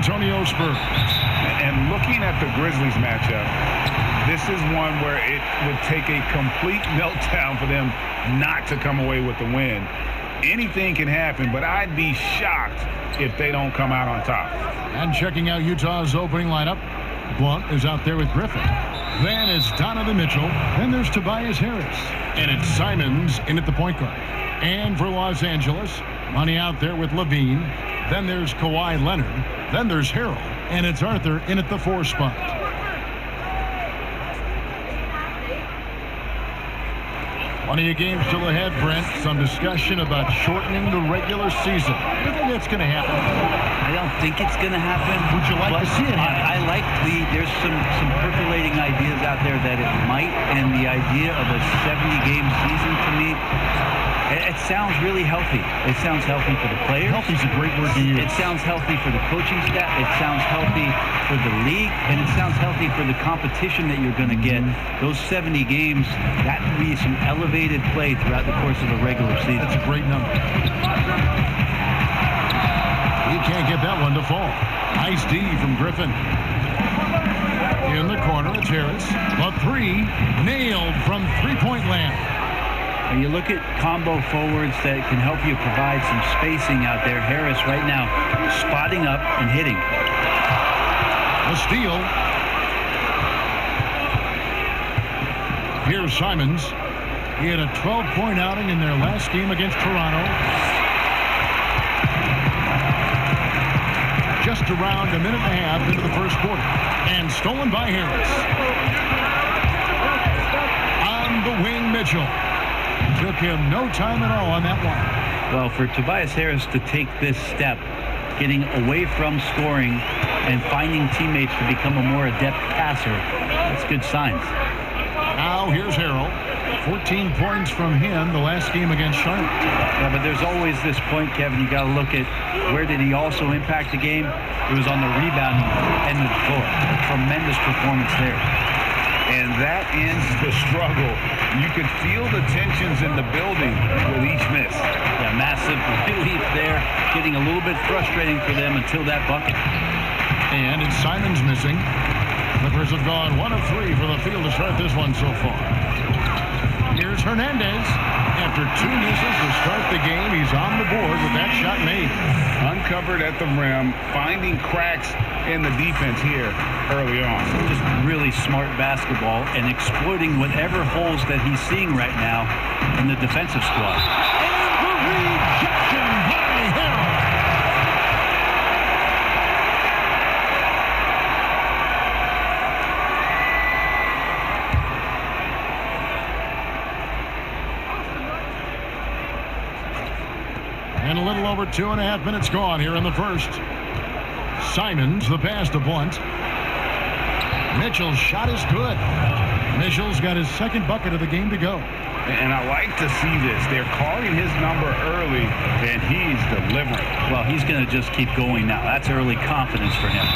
Antonio Spurs. And looking at the Grizzlies matchup, this is one where it would take a complete meltdown for them not to come away with the win. Anything can happen, but I'd be shocked if they don't come out on top. And checking out Utah's opening lineup, Blunt is out there with Griffin. Then it's Donovan Mitchell. Then there's Tobias Harris. And it's Simons in at the point guard. And for Los Angeles, Money out there with Levine. Then there's Kawhi Leonard. Then there's Harrell. And it's Arthur in at the 4 spot. Plenty of games still ahead, Brent. Some discussion about shortening the regular season. Do you think that's going to happen? I don't think it's going to happen. Would you like to see it happen? I like there's some percolating ideas out there that it might, and the idea of a 70-game season to me, it sounds really healthy. It sounds healthy for the players. Healthy is a great word to use. It sounds healthy for the coaching staff. It sounds healthy for the league, and it sounds healthy for the competition that you're going to get. Those 70 games, that would be some elevated play throughout the course of a regular season. That's a great number. He can't get that one to fall. Nice D from Griffin. In the corner, it's Harris. A 3 nailed from three-point land. When you look at combo forwards that can help you provide some spacing out there, Harris right now spotting up and hitting. A steal. Here's Simons. He had a 12-point outing in their last game against Toronto. Just around a minute and a half into the first quarter. And stolen by Harris. On the wing, Mitchell. Took him no time at all on that one. Well, for Tobias Harris to take this step, getting away from scoring and finding teammates to become a more adept passer, that's good signs. Now here's Harrell. 14 points from him the last game against Charlotte. Yeah, but there's always this point, Kevin, you got to look at where did he also impact the game. It was on the rebounding end of the floor. A tremendous performance there. And that ends the struggle. You could feel the tensions in the building with each miss. Yeah, massive relief there. Getting a little bit frustrating for them until that bucket. And it's Simons missing. Clippers have gone 1 of 3 for the field to start this one so far. Here's Hernandez. After 2 misses to start the game, he's on the board with that shot made. Uncovered at the rim, finding cracks in the defense here early on. Just really smart basketball and exploiting whatever holes that he's seeing right now in the defensive squad. And the rejection by Harrell. And a little over 2.5 minutes gone here in the first. Simons, the pass to Blunt. Mitchell's shot is good. Mitchell's got his second bucket of the game to go. And I like to see this. They're calling his number early, and he's delivering. Well, he's going to just keep going now. That's early confidence for him.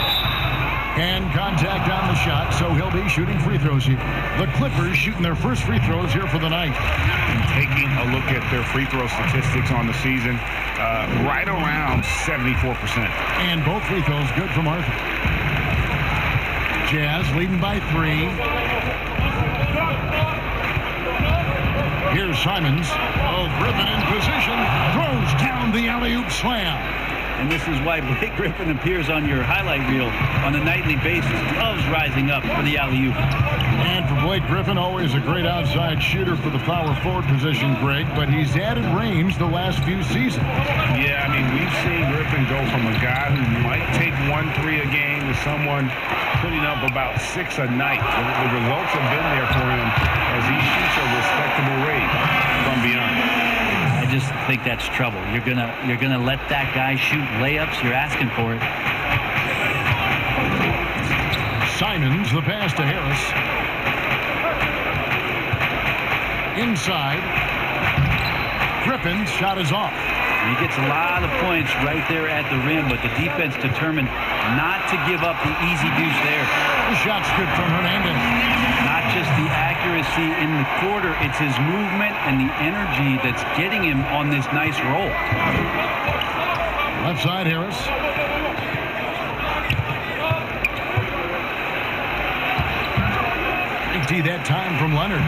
And contact on the shot, so he'll be shooting free throws here. The Clippers shooting their first free throws here for the night. And taking a look at their free throw statistics on the season, right around 74%. And both free throws good from Arthur. Jazz leading by 3. Here's Simons. Oh, Griffin in position. Throws down the alley-oop slam. And this is why Blake Griffin appears on your highlight reel on a nightly basis. Loves rising up for the alley-oop. And for Blake Griffin, always a great outside shooter for the power forward position, Greg, but he's added range the last few seasons. Yeah, I mean, we've seen Griffin go from a guy who might take 1-3 a game to someone putting up about 6 a night. The results have been there for him as he shoots a respectable rate from beyond. I just think that's trouble. You're gonna let that guy shoot layups. You're asking for it. Simons, the pass to Harris. Inside. Griffin's shot is off. He gets a lot of points right there at the rim, but the defense determined not to give up the easy deuce there. The shot's good from Hernandez. Not just the accuracy in the quarter, it's his movement and the energy that's getting him on this nice roll. Left side, Harris. see that time from Leonard.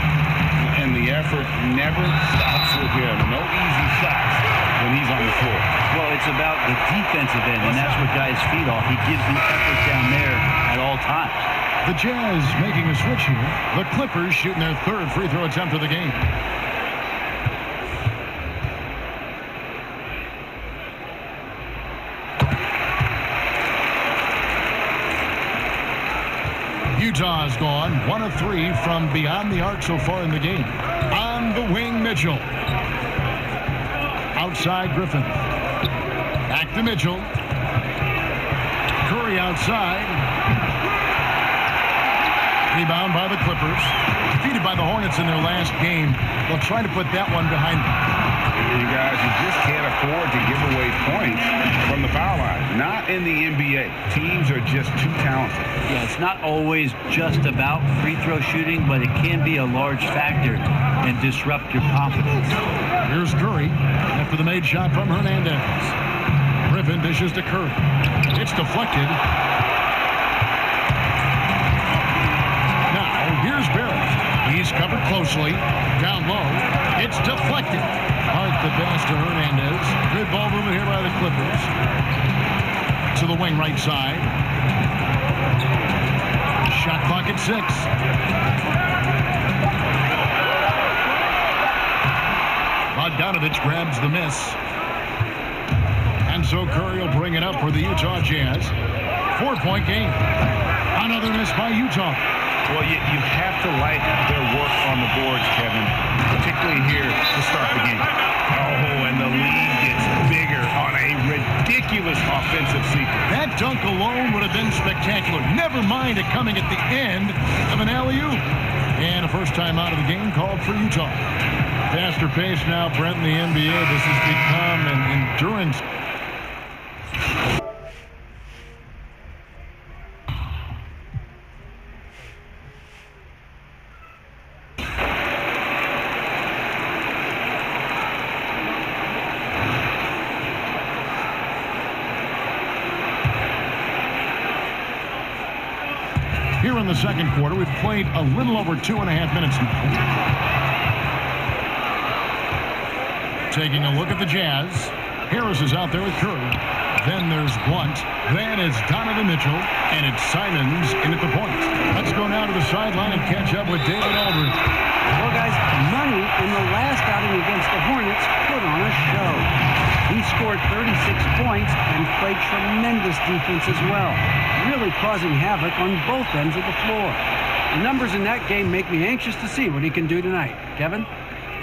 And the effort never stops with him. No easy shots when he's on the floor. Well, it's about the defensive end, and that's what guys feed off. He gives the effort down there at all times. The Jazz making a switch here. The Clippers shooting their third free throw attempt of the game. Utah's gone 1 of 3 from beyond the arc so far in the game. On the wing, Mitchell. Outside, Griffin. Back to Mitchell. Curry outside. Rebound by the Clippers. Defeated by the Hornets in their last game. They'll try to put that one behind them. You guys, you just can't afford to give away points from the foul line. Not in the NBA. Teams are just too talented. Yeah, it's not always just about free throw shooting, but it can be a large factor and disrupt your confidence. Here's Curry after the made shot from Hernandez. Griffin dishes to Curry. It's deflected. Now, here's Barrett. He's covered closely. Down low. It's deflected. Hart the pass to Hernandez. Good ball movement here by the Clippers. To the wing right side. Shot clock at 6. Bogdanovich grabs the miss. And so Curry will bring it up for the Utah Jazz. 4-point game. Another miss by Utah. Well, you have to like their work on the boards, Kevin, particularly here to start the game. Oh, and the lead gets bigger on a ridiculous offensive sequence. That dunk alone would have been spectacular. Never mind it coming at the end of an alley-oop. And a first time out of the game called for Utah. Faster pace now, Brent, in the NBA. This has become an endurance. Here in the second quarter, we've played a little over 2.5 minutes now. Taking a look at the Jazz. Harris is out there with Curry. Then there's Blunt. Then it's Donovan Mitchell. And it's Simons in at the point. Let's go now to the sideline and catch up with David Aldridge. Well, guys, Money in the last outing against the Hornets put on a show. He scored 36 points and played tremendous defense as well, really causing havoc on both ends of the floor. The numbers in that game make me anxious to see what he can do tonight. Kevin?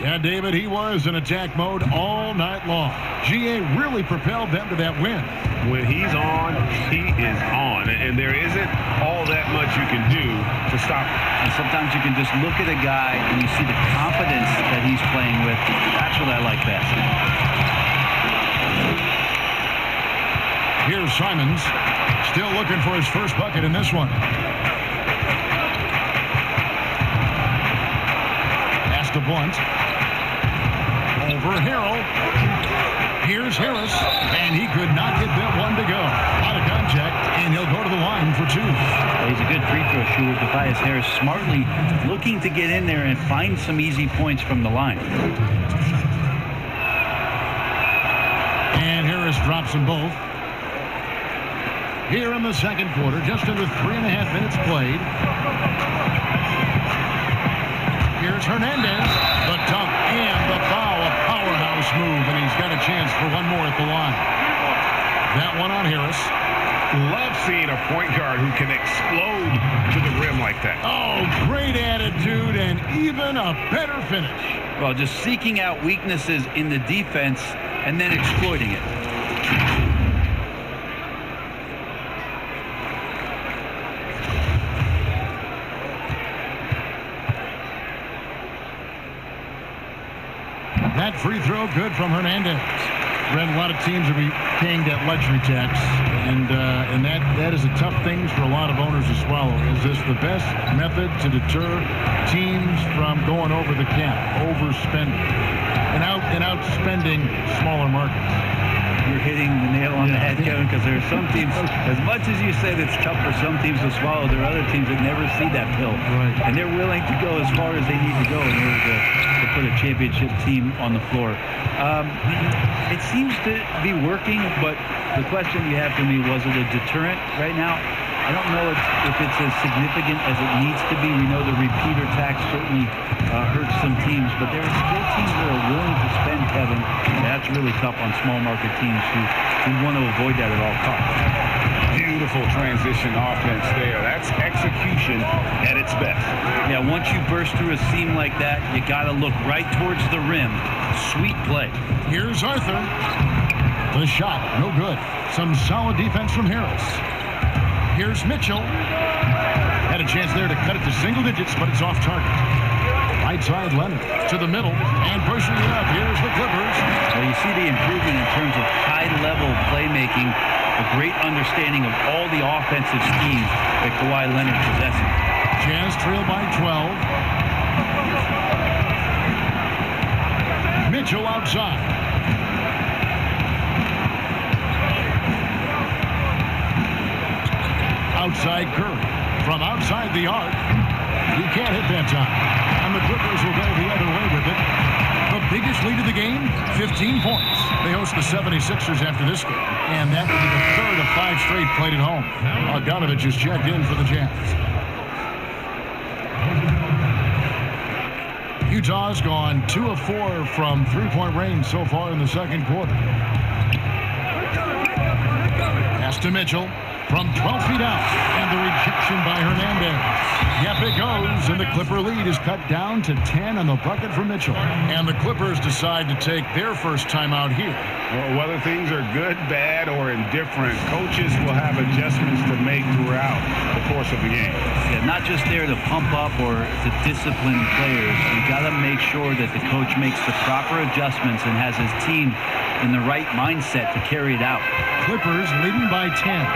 Yeah, David, he was in attack mode all night long. GA really propelled them to that win. When he's on, he is on. And there isn't all that much you can do to stop him. And sometimes you can just look at a guy and you see the confidence that he's playing with. That's what I like best. Here's Simons, still looking for his first bucket in this one. Pass to Blunt. Over Harrell. Here's Harris, and he could not get that one to go. Out of contact, and he'll go to the line for 2. He's a good free throw shooter, Tobias Harris, smartly looking to get in there and find some easy points from the line. And Harris drops them both. Here in the second quarter, just under 3.5 minutes played. Here's Hernandez, the dunk and the foul, a powerhouse move, and he's got a chance for one more at the line. That one on Harris. Love seeing a point guard who can explode to the rim like that. Oh, great attitude and even a better finish. Well, just seeking out weaknesses in the defense and then exploiting it. That free throw good from Hernandez. Read a lot of teams will be paying that luxury tax, and that is a tough thing for a lot of owners to swallow. Is this the best method to deter teams from going over the cap, overspending, and outspending smaller markets? you're hitting the nail on the head, Kevin, because there are some teams, as much as you said it's tough for some teams to swallow, there are other teams that never see that pill. Right. And they're willing to go as far as they need to go in order to put a championship team on the floor. It seems to be working, but the question you have for me, was it a deterrent right now? I don't know if it's as significant as it needs to be. We know the repeater tax certainly hurts some teams, but there are still teams that are willing to spend, Kevin. And that's really tough on small market teams who want to avoid that at all costs. Beautiful transition offense there. That's execution at its best. Yeah, once you burst through a seam like that, you got to look right towards the rim. Sweet play. Here's Arthur. The shot, no good. Some solid defense from Harris. Here's Mitchell. Had a chance there to cut it to single digits, but it's off target. Right side Leonard to the middle and pushing it up. Here's the Clippers. Well, you see the improvement in terms of high-level playmaking, a great understanding of all the offensive schemes that Kawhi Leonard possesses. Jazz trail by 12. Mitchell outside. Outside Curry. From outside the arc. He can't hit that time. And the Clippers will go the other way with it. The biggest lead of the game, 15 points. They host the 76ers after this game. And that will be the third of 5 straight played at home. Bogdanovich is checked in for the Jazz. Utah's gone 2 of 4 from three-point range so far in the second quarter. Pass to Mitchell from 12 feet out, and the rejection by Hernandez. Yep, it goes, and the Clipper lead is cut down to 10 on the bucket for Mitchell. And the Clippers decide to take their first timeout here. Well, whether things are good, bad, or indifferent, coaches will have adjustments to make throughout the course of the game. Yeah, not just there to pump up or to discipline players. You got to make sure that the coach makes the proper adjustments and has his team in the right mindset to carry it out. Clippers leading by 10.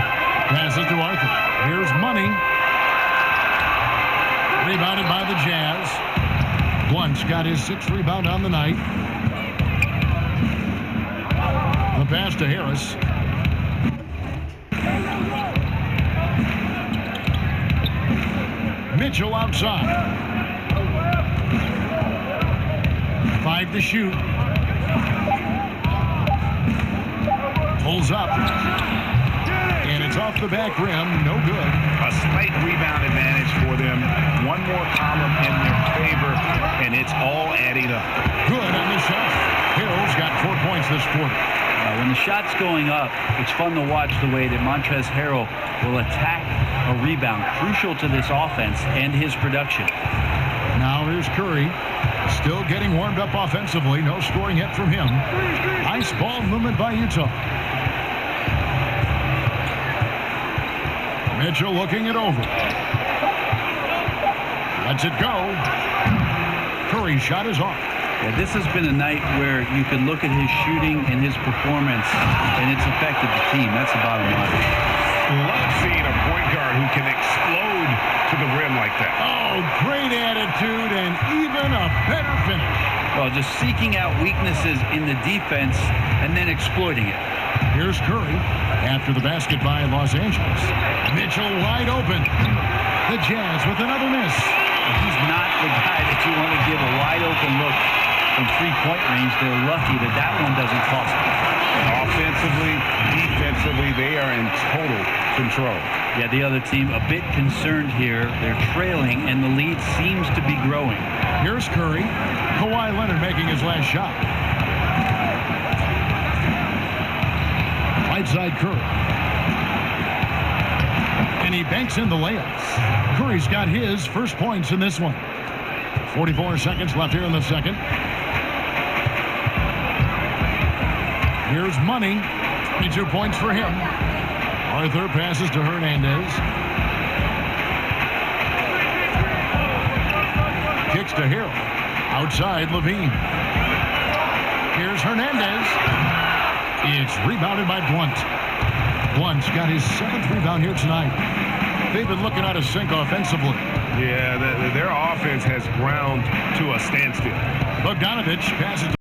Passes to Arthur. Here's Money. Rebounded by the Jazz. Blunt's got his 6th rebound on the night. The pass to Harris. Mitchell outside. 5 to shoot. Pulls up. And it's off the back rim. No good. A slight rebound advantage for them. One more column in their favor, and it's all adding up. Good on the shot. Harrell's got 4 points this quarter. When the shot's going up, it's fun to watch the way that Montrezl Harrell will attack a rebound, crucial to this offense and his production. Now here's Curry, still getting warmed up offensively. No scoring yet from him. Nice ball movement by Utah. Mitchell looking it over. Lets it go. Curry's shot is off. Yeah, this has been a night where you can look at his shooting and his performance, and it's affected the team. That's the bottom line. Love seeing a point guard who can explode to the rim like that. Oh, great attitude and even a better finish. Well, just seeking out weaknesses in the defense and then exploiting it. Here's Curry after the basket by Los Angeles. Mitchell wide open. The Jazz with another miss. He's not the guy that you want to give a wide open look from three-point range. They're lucky that that one doesn't cost them. Offensively, defensively, they are in total control. Yeah, the other team a bit concerned here. They're trailing, and the lead seems to be growing. Here's Curry. Kawhi Leonard making his last shot. Right side Curry. And he banks in the layups. Curry's got his first points in this one. 44 seconds left here in the second. Here's Money. 22 points for him. Arthur passes to Hernandez. Kicks to Hill. Outside Levine. Here's Hernandez. It's rebounded by Blunt. Blunt's got his 7th rebound here tonight. They've been looking out of sync offensively. Yeah, their offense has ground to a standstill. Bogdanovich passes